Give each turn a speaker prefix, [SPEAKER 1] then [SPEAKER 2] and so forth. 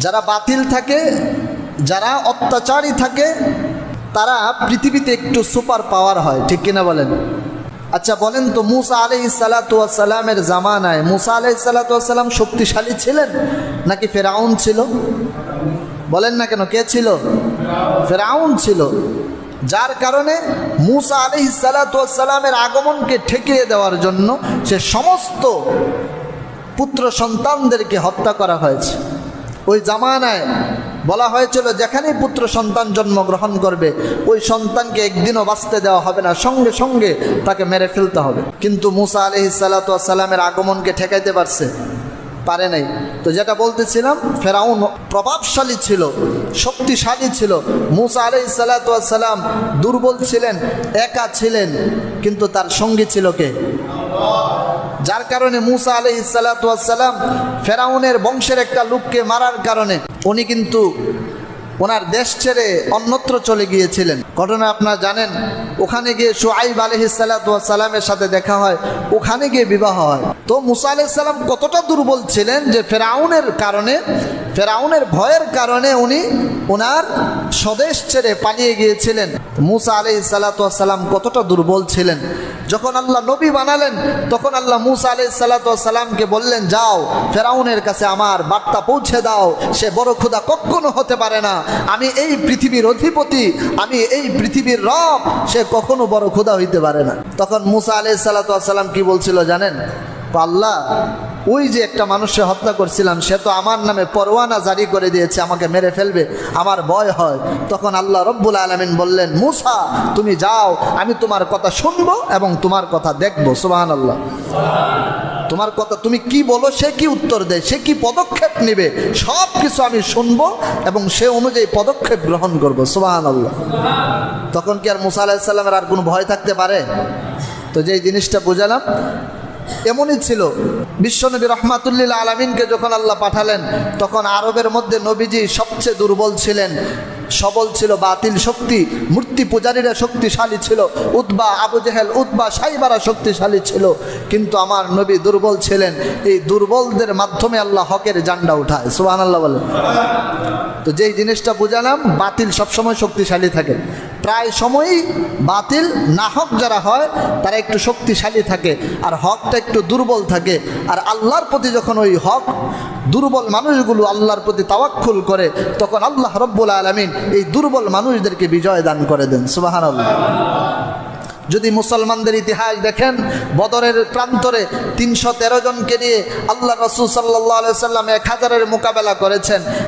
[SPEAKER 1] যারা বাতিল থাকে, যারা অত্যাচারী থাকে, তারা পৃথিবীতে একটু সুপার পাওয়ার হয়, ঠিক কিনা বলেন? আচ্ছা বলেন তো, মুসা আলাইহিস সালাতু ওয়াস সালামের জামানায় মুসা আলাইহিস সালাতু ওয়াস সালাম শক্তিশালী ছিলেন নাকি ফেরাউন ছিল? বলেন না কেন, কে ছিল? ফেরাউন ছিল। যার কারণে মুসা আলাইহিস সালাতু ওয়াস সালামের আগমনকে ঠেকিয়ে দেওয়ার জন্য সে সমস্ত পুত্র সন্তানদেরকে হত্যা করা হয়েছে। ওই জামানায় বলা হয়েছিল যেখানেই পুত্র সন্তান জন্মগ্রহণ করবে ওই সন্তানকে একদিনও বাঁচতে দেওয়া হবে না, সঙ্গে সঙ্গে তাকে মেরে ফেলতে হবে। কিন্তু মুসা আলাইহিস সালাতু ওয়াস সালামের আগমনকে ঠেকাইতে পারে নাই। তো যেটা বলতেছিলাম, ফেরাউন প্রভাবশালী ছিল, শক্তিশালী ছিল। মুসা আলাইহিস সালাতু ওয়াস সালাম দুর্বল ছিলেন, একা ছিলেন, কিন্তু তার সঙ্গী ছিল কে? যার কারণে মুসা আলাইহিস সালাতু ওয়াস সালাম ফেরাউনের বংশের একটা লোককে মারার কারণে উনি কিন্তু ওনার দেশ ছেড়ে অন্যত্র চলে গিয়েছিলেন। ঘটনা আপনারা জানেন। ওখানে গিয়ে শুআইব আলাইহিস সালাতু ওয়াস সালামের সাথে দেখা হয়, ওখানে গিয়ে বিবাহ হয়। তো মুসা আলাইহিস সালাম কতটা দুর্বল ছিলেন যে ফেরাউনের ভয়ের কারণে উনি ওনার স্বদেশ ছেড়ে পালিয়ে গিয়েছিলেন। মুসা আলাইহিস সালাতু ওয়াস সালাম কতটা দুর্বল ছিলেন। যখন আল্লাহ নবী বানালেন তখন আল্লাহ মুসা আলাইহিস সালাতু ওয়াস সালামকে বললেন, যাও ফেরাউনের কাছে আমার বার্তা পৌঁছে দাও, সে বড় খোদা কখনো হতে পারে না, আমি এই পৃথিবীর অধিপতি, আমি এই পৃথিবীর রব, সে কখনো বড় খোদা হইতে পারে না। তখন মুসা আলাইহিস সালাতু ওয়াস সালাম কি বলছিল জানেন? আল্লাহ, ওই যে একটা মানুষকে হত্যা করছিলাম সে তো আমার নামে পরোয়ানা জারি করে দিয়েছে, আমাকে মেরে ফেলবে, আমার ভয় হয়। তখন আল্লাহ রব্বুল আলামিন বললেন, মুসা তুমি যাও, আমি তোমার কথা শুনবো এবং তোমার কথা দেখবো। সুবহানাল্লাহ। তোমার কথা তুমি কি বলো, সে কি উত্তর দেয়, সে কি পদক্ষেপ নেবে, সব কিছু আমি শুনবো এবং সে অনুযায়ী পদক্ষেপ গ্রহণ করবো। সুবহানাল্লাহ। তখন কি আর মুসা আলাইহিস সালামের আর কোনো ভয় থাকতে পারে? তো যেই জিনিসটা বুঝালাম এমনই ছিল। বিশ্বনবী রাহমাতুল লিল আলামিনকে যখন আল্লাহ পাঠালেন তখন আরবের মধ্যে নবীজি সবচেয়ে দুর্বল ছিলেন। সবল ছিল বাতিল শক্তি, মূর্তি পূজারীরা শক্তিশালী ছিল, উতবা আবু জেহেল উতবা সাইবারা শক্তিশালী ছিল, কিন্তু আমার নবী দুর্বল ছিলেন। এই দুর্বলদের মাধ্যমে আল্লাহ হকের ঝান্ডা উঠায়। সুবহানাল্লাহ বলে। তো যেই জিনিসটা বুঝালাম, বাতিল সবসময় শক্তিশালী থাকে, প্রায় সময়ই বাতিল নাহক যারা হয় তারা একটু শক্তিশালী থাকে আর হকটা একটু দুর্বল থাকে। আর আল্লাহর প্রতি যখন ওই হক দুর্বল মানুষগুলো আল্লাহর প্রতি তাওয়াক্কুল করে তখন আল্লাহ রব্বুল আলামিন এই দুর্বল মানুষদেরকে বিজয় দান করে দেন। সুবহানাল্লাহ। যদি মুসলমানদের ইতিহাস দেখেন, বদরের প্রান্তরে 313 জনকে নিয়ে আল্লাহ রাসূল সাল্লাল্লাহু আলাইহি ওয়াসাল্লাম 1000-এর মোকাবেলা করেছেন।